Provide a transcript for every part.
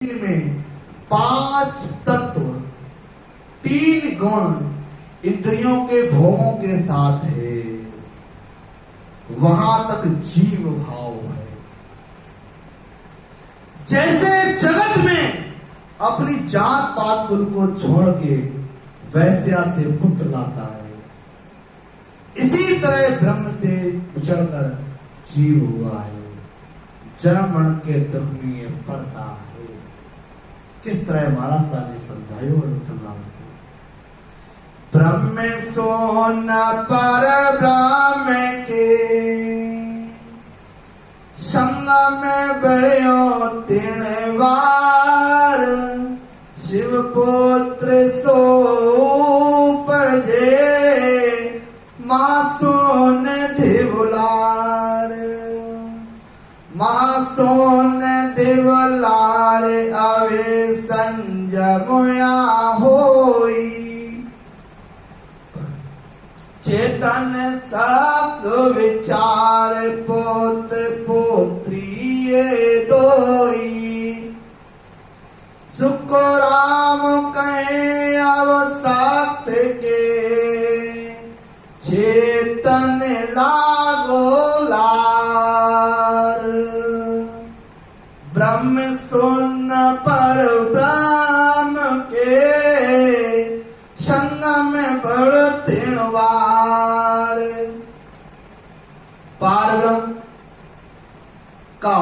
में 5 तत्व 3 गुण इंद्रियों के भोगों के साथ है, वहां तक जीव भाव है। जैसे जगत में अपनी जात पात कुल को छोड़ के वैश्या से पुत्र लाता है, इसी तरह ब्रह्म से विचरकर जीव हुआ है, जन्म मरण के दुख में पड़ता है। किस तरह महाराज साहब ने समझायो ब्रह्म सोन पर ब्रह्म के संग में बड़ो 3 बार, शिव पुत्र सो पजे मासोन देवलार, मासोन देवलार अवे संजमया होई, चेतन शब्द विचार पोत पोत्री ये दोई, सुख राम कहे अवसत के चेतन लागो लार, ब्रह्म सुन पर ब्रह्म के संग में बड़ 3 बार। पारब्रह्म का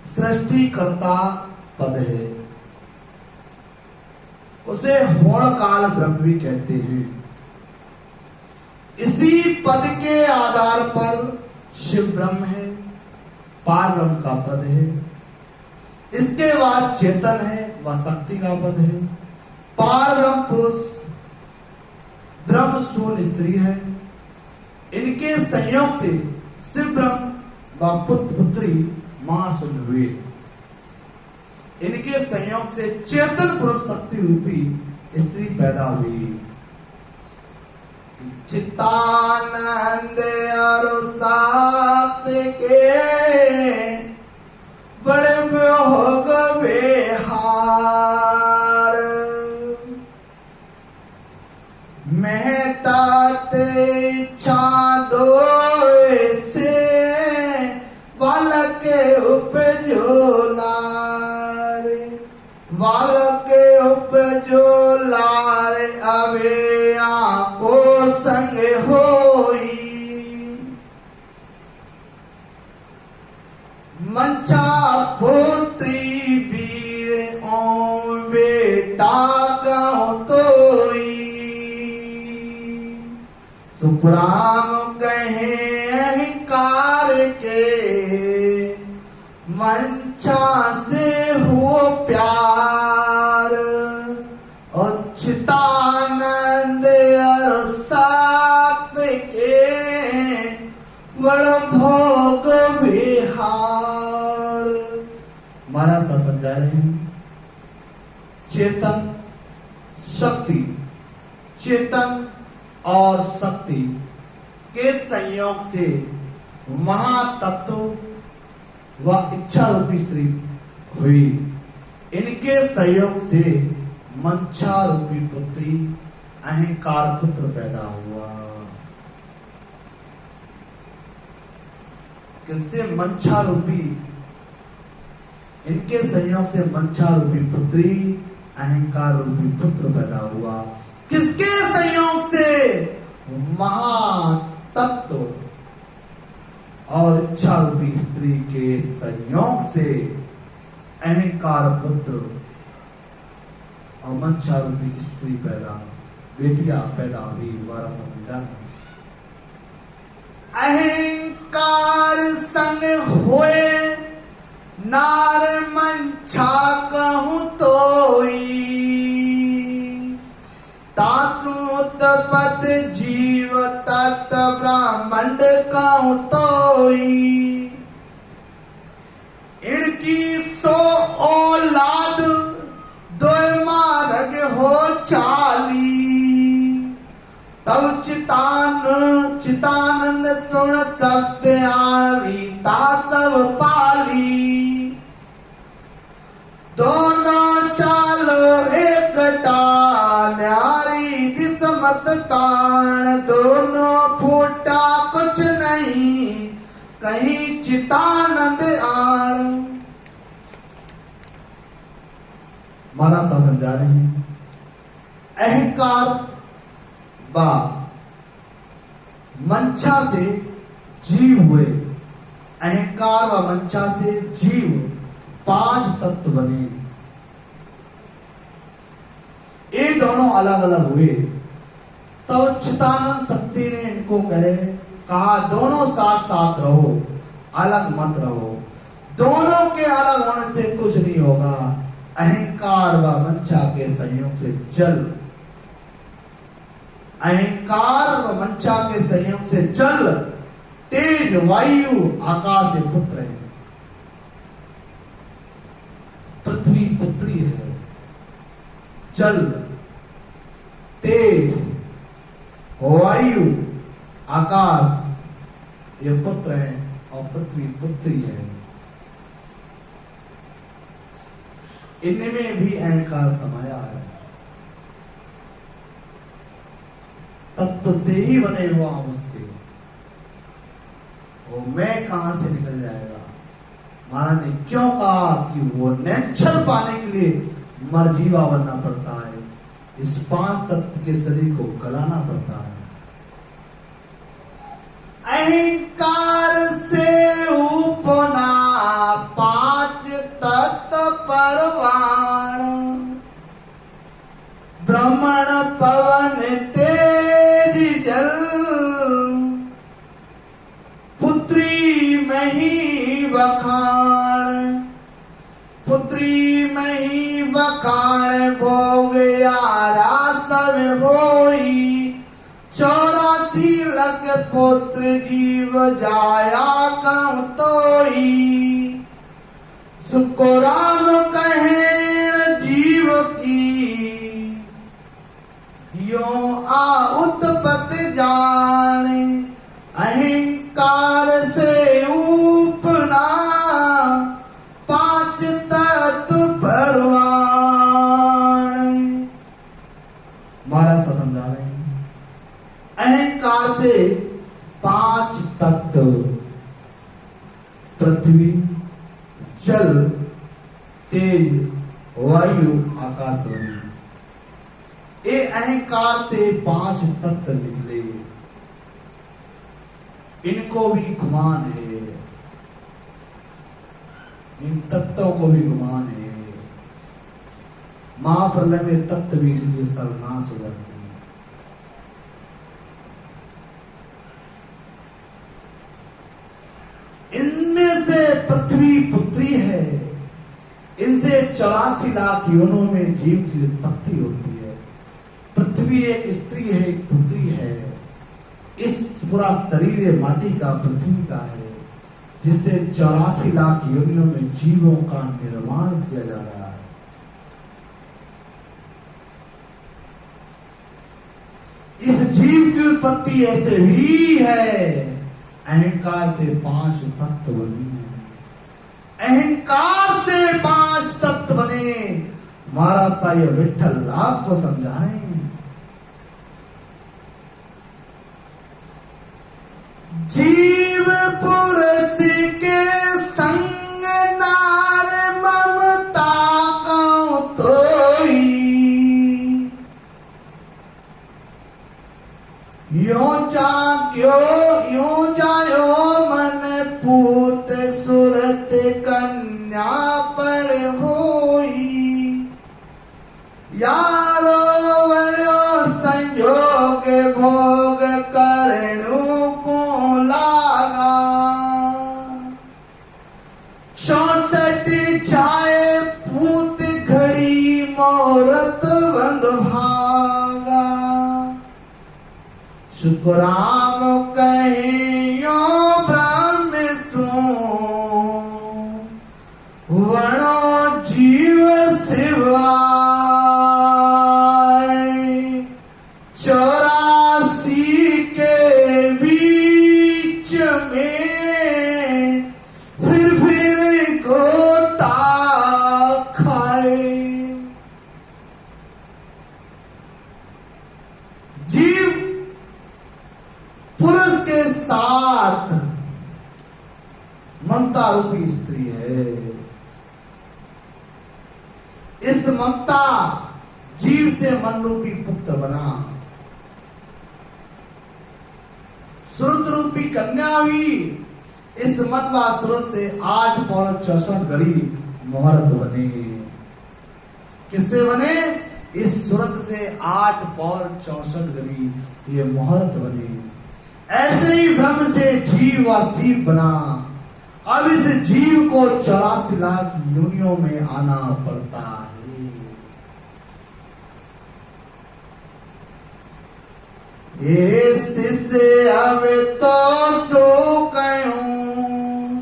सृष्टिकर्ता पद है, उसे होण काल ब्रह्म भी कहते हैं। इसी पद के आधार पर शिव ब्रह्म है, पार ब्रह्म का पद है। इसके बाद चेतन है, वह शक्ति का पद है। पार ब्रह्म पुरुष, ब्रह्म शून्य स्त्री है। इनके संयोग से शिव ब्रह्म व पुत्र पुत्री मां शून्य हुए। इनके संयोग से चेतन पुरुष शक्ति रूपी स्त्री पैदा हुई। चित्तानंद और सात के बड़े भोग बेहार, मेहतात इच्छा दो से बालक उपजोलार, बालक उपजोलार अवे आको संग होई, मंचा पुत्री वीर ओम बेटा कहो तोई, सुखराम कहे अहंकार के मंचा से हो प्यार, और चितानंद और सात के बड़ भोग विहार। महाराज सा समझा रहे हैं, चेतन शक्ति, चेतन और शक्ति के संयोग से महातत्व व इच्छा रूपी स्त्री हुई। इनके संयोग से मंचा रूपी पुत्री अहंकार पुत्र पैदा हुआ। किससे? मंचा रूपी, इनके संयोग से मंचा रूपी पुत्री अहंकार रूपी पुत्र पैदा हुआ। किसके संयोग से? महातत्व और इच्छा रूपी स्त्री के संयोग से अहंकार पुत्र और मंचा रूपी स्त्री पैदा, बेटियां पैदा हुई। दोबारा समझा, अहंकार संग होए नार मंचा कहूं तोई, तासु तपत जीव तत् ब्रह्मांड कहूं तोई, इनकी 100 औलाद 2 मार्ग हो चाली, तब चितानंद सुन शब्द आण रीता सब पाली, मत ताण, दोनों फूटा कुछ नहीं, कहीं चितानंद आण। महाराज सा समझा रहे हैं, अहंकार बा मंशा से जीव हुए, अहंकार व मंशा से जीव 5 तत्व बने। ये दोनों अलग अलग हुए, तब चितानंद शक्ति ने इनको कहा दोनों साथ साथ रहो, अलग मत रहो। दोनों के अलग होने से कुछ नहीं होगा। अहंकार व मंशा के संयोग से जल, अहंकार व मंशा के संयोग से जल, तेज वायु आकाश के पुत्र है। पृथ्वी पुत्री है, जल तेज वायु आकाश ये पुत्र है और पृथ्वी पुत्री है। इनमें भी अहंकार समाया है। तत्व से ही बने हुआ उसके, वो मैं कहां से निकल जाएगा। महाराज ने क्यों कहा कि वो नेचर पाने के लिए मरजीवा बनना पड़ता है, इस 5 तत्व के शरीर को गलाना पड़ता है। अहंकार से उपना 5 तत्व परवाण, ब्रह्मण पवन तेज जल, पुत्री मही वखाण, पुत्री मही वखाण, भोग यारा सब होई, 84 लख पुत्र जीव जाया कहूं तोई, सुको राम कहे जीव की, यो आ उत्पत्ति जाने, अहंकार से उपना 5 तत्व परवान। महाराज समझा रहे हैं, अहंकार से 5 तत्व पृथ्वी जल तेज वायु आकाश बने। ये अहंकार से 5 तत्व निकले, इनको भी गुमान है, इन तत्वों को भी गुमान है। महाप्रलय में तत्व भी इसलिए सर्वनाश हो जाते हैं। इनमें से पृथ्वी पुत्री है, इनसे 84 लाख योनों में जीव की उत्पत्ति होती है। पृथ्वी एक स्त्री है, एक पुत्री है। इस पूरा शरीर माटी का पृथ्वी का है, जिससे 84 लाख योनियों में जीवों का निर्माण किया जा रहा है। इस जीव की उत्पत्ति ऐसे भी है, अहंकार से 5 तत्व बने हैं। अहंकार से 5 तत्व बने। महाराज साहब विठल लाभ को समझा रहे हैं। जीव पुरुष के संग नार ममता कौ तोई, यो जाग्यो यो जायो मन पूत सुरत कन्या पर होई, यारो वणो संयोग भोग करणु को लागा, 64 छाए पूत घड़ी मोरत बंद भागा, शुक्राम कहियो ब्रह्म सो, वणो जीव शिवाय, 84 के बीच में फिर गोता खाए। पुरुष के साथ ममता रूपी स्त्री है। इस ममता जीव से मन रूपी पुत्र बना, श्रुत रूपी कन्या हुई। इस मन व श्रुत से 8 पौर 64 घड़ी मुहूर्त बने। किससे बने? इस श्रुत से 8 पौर 64 घड़ी ये मुहूर्त बने। ऐसे ही ब्रह्म से जीव व शिव बना। अब इस जीव को 84 लाख योनियों में आना पड़ता है। इससे अब तो सो कहूं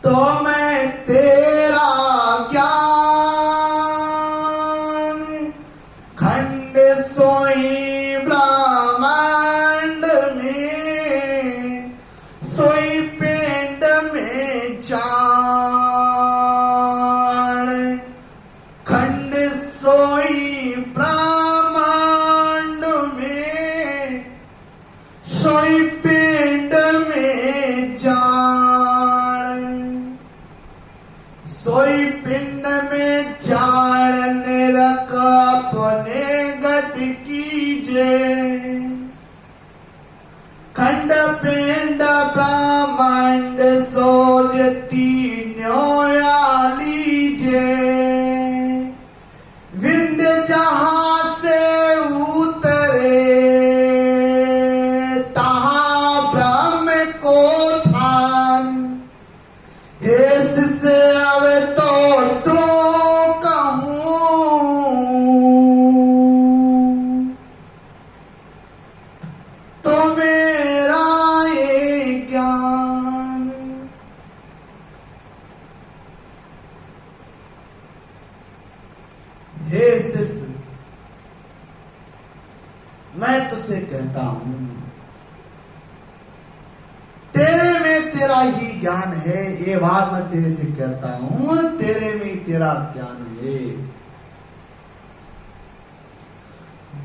तो मैं तेरा ज्ञान, खंड सोई ब्रह्मांड में, सोई पिंड में जान, खंड सोई सोई पिंड में जान, सोई पिंड में जान रख अपने गति कीजे, खंड पिंड ब्रह्मांड सोजती न्योया लीजे, विंध्य जहां से उतरे इससे अब तो सो कहूं तो मेरा ये ज्ञान। हे शिष्य, मैं तुझसे कहता हूं तेरे में तेरा ही ज्ञान है। ये बात मैं तेरे से कहता हूं, तेरे में तेरा ज्ञान है।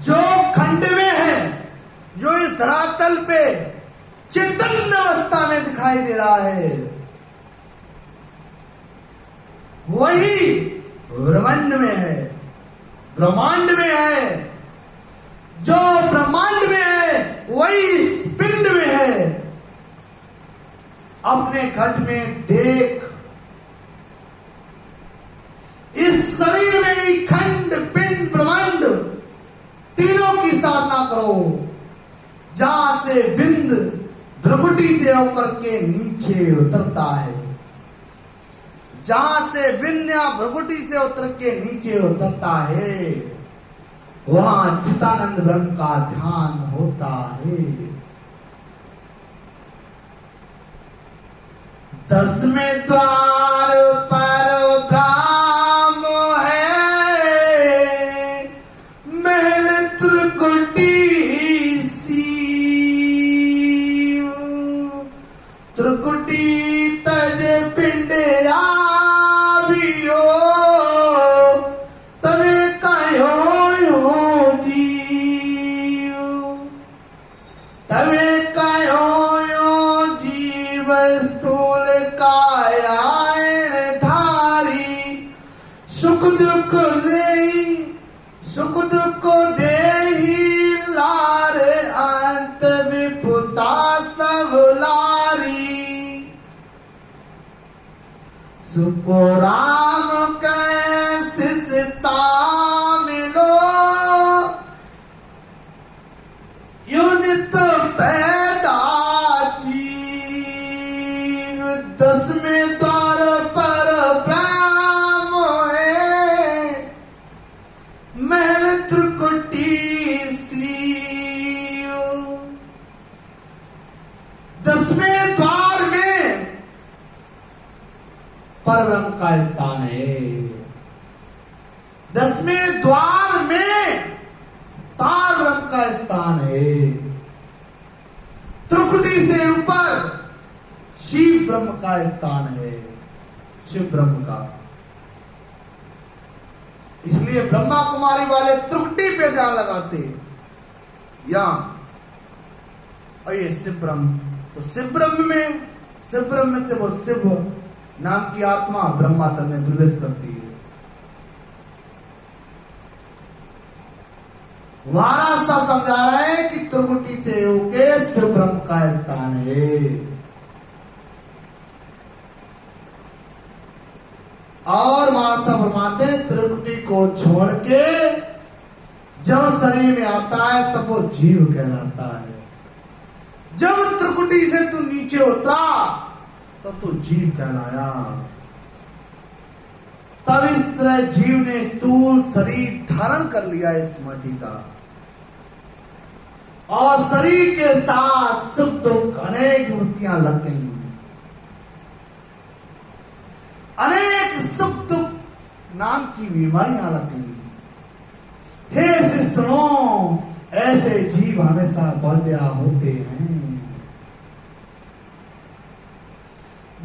जो खंड में है, जो इस धरातल पे चैतन्य अवस्था में दिखाई दे रहा है, वही ब्रह्मांड में है, ब्रह्मांड में है। जो ब्रह्मांड में है वही इस पिंड में है। अपने घट में देख, इस शरीर में ही खंड पिंड ब्रह्मांड तीनों की साधना करो। जहां से विंद भ्रुकुटी से होकर के नीचे उतरता है, जहां से विंद या भ्रुकुटी से उतर के नीचे उतरता है, वहां चितानंद ब्रह्म का ध्यान होता है। 10वें द्वार पर ब्रह्म है, महल त्रिकुटी शिव, त्रिकुटी तज पिंड आवियो, तवे कहो जीव, तवे कहो जीव स्थूल कायायण धारी, सुख दुख ले, सुख दुख देही लार, अंत विपुता सब लारी, सुको राम कैसिस सामिलो, यूनित पैदा जीव। 10वें द्वार पर ब्रह्म है, महल त्रिकुटी शिव। 10वें द्वार में परब्रह्म का स्थान है। 10वें द्वार में परब्रह्म का स्थान है। त्रिकुटी से ऊपर शिव ब्रह्म का स्थान है, शिव ब्रह्म का। इसलिए ब्रह्मा कुमारी वाले त्रिकुटी पे ध्यान लगाते, या और ये शिव ब्रह्म, तो शिव ब्रह्म में से वो शिव नाम की आत्मा ब्रह्मात्म में प्रवेश करती है। महाराज सा समझा रहे हैं कि त्रिकुटी से होके शिव ब्रह्म का स्थान है। और महाराज सा फरमाते हैं त्रिकुटी को छोड़ के जब शरीर में आता है तब वो जीव कहलाता है। जब त्रिकुटी से तू नीचे उतरा तो तू जीव कहलाया। तब इस तरह जीव ने स्थूल शरीर धारण कर लिया इस माटी का, और शरीर के साथ सुख दुख अनेक वृत्तियां लग गई, अनेक सुख दुख नाम की बीमारियां लग गई। हे से सुनो, ऐसे जीव हमेशा बंध्या होते हैं।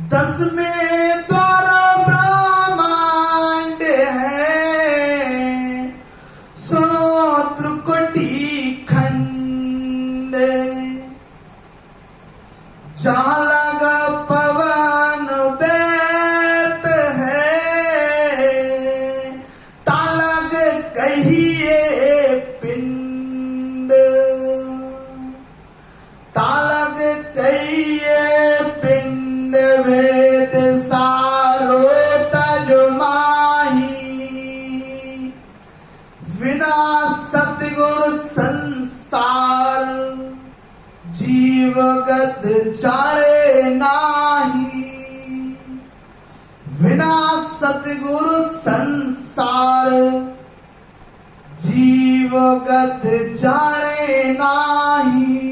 10वें द्वार ब्रह्मांड है, सुनो त्रिकुटी खंड, जहां लगा पवन बैत है, तालग कहिए पिंड, तालग कहिए पिंड, भेद सारो तज माही, बिना सतगुर संसार, जीवगत जाने नाही, बिना सतगुरु संसार, जीवगत जाने नाही।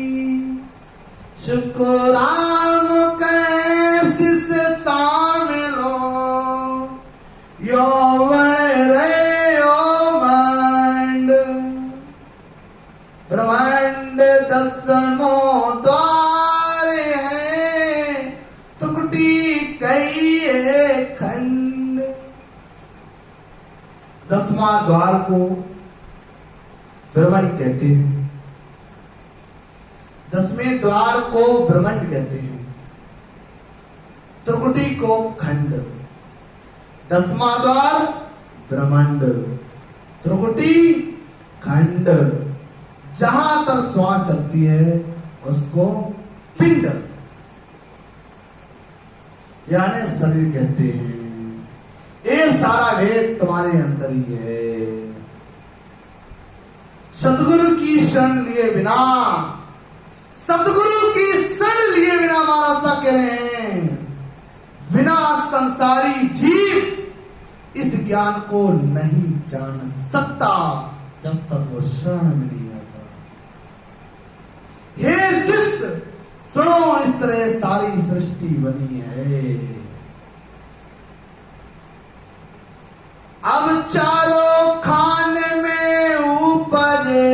शुक्राम कैसे से शामिलो, यौवन रे यौमंड, ब्रह्मांड 10वां द्वार है, त्रिकुटी कहिए खंड। 10वां द्वार को ब्रह्मांड कहते हैं। 10वें द्वार को ब्रह्मांड कहते हैं, त्रिकुटी को खंड। 10वां द्वार ब्रह्मांड, त्रिकुटी खंड। जहां तक श्वास चलती है उसको पिंड यानी शरीर कहते हैं। ये सारा भेद तुम्हारे अंदर ही है। सतगुरु की शरण लिए बिना, सतगुरु की शरण लिए बिना महाराज सा कह रहे हैं, बिना संसारी जीव इस ज्ञान को नहीं जान सकता जब तक वो शरण में नहीं आता। हे शिष्य सुनो, इस तरह सारी सृष्टि बनी है। अब चारों खाने में उपजे,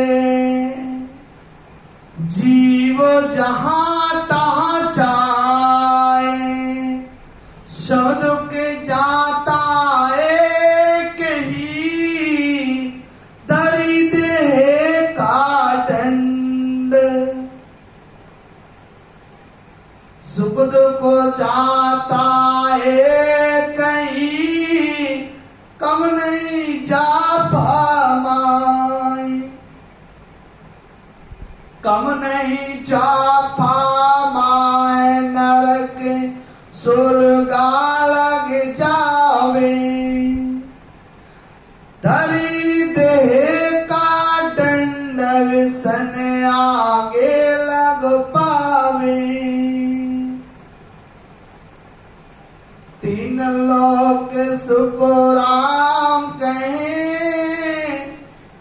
जीव जहां तहां जाए, शब्द के जाता एक ही, धरी देह का दंड, सुख को जाता एक ही, कम नहीं जा पामाए, कम नहीं जा पामाए, नरक सुरगा लग जावे, धरी देह का दंड विसन आगे लग पावे। 3 लोक सुख राम कहे,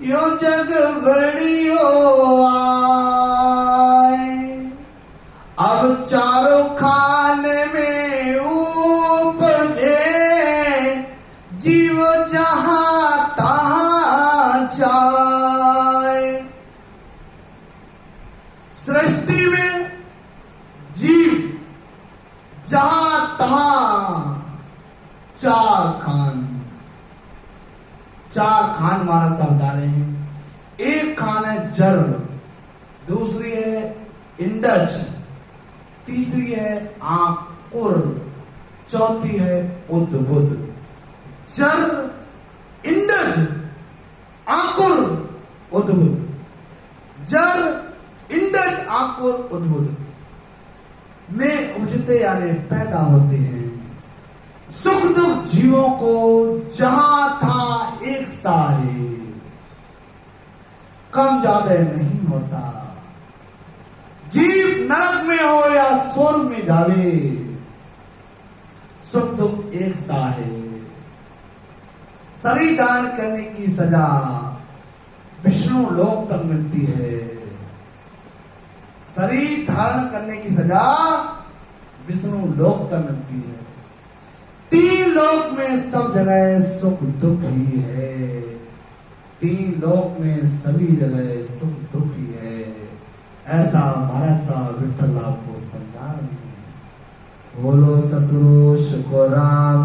यो जग बड़ियो आए। अब चारों खाने में उपजे, जीव जहां तहां जाए। सृष्टि में जीव जहां तहां, चार खान महाराज साहब बता रहे हैं। एक खान है जड़, दूसरी है इंडज, तीसरी है आकुर, चौथी है उद्भुत। जर, इंडज, आकुर, उद्भुत। जर, इंडज, आकुर, उद्भुत में उपजते यानी पैदा होते हैं। सुख दुख जीवों को जहां था एक सारे, कम ज्यादा नहीं होता। जीव नरक में हो या स्वर्ग में जावे, सुख दुख एक सा है। शरीर दान करने की सजा विष्णु लोक तक मिलती है। शरीर धारण करने की सजा विष्णु लोक तक मिलती है। तीन लोक में सब जगह सुख दुख ही है। तीन लोक में सभी जगह सुख दुख ही है। ऐसा महाराज साहब विठ्ठल आपको समझा रहे हैं। बोलो सतगुरु शुको राम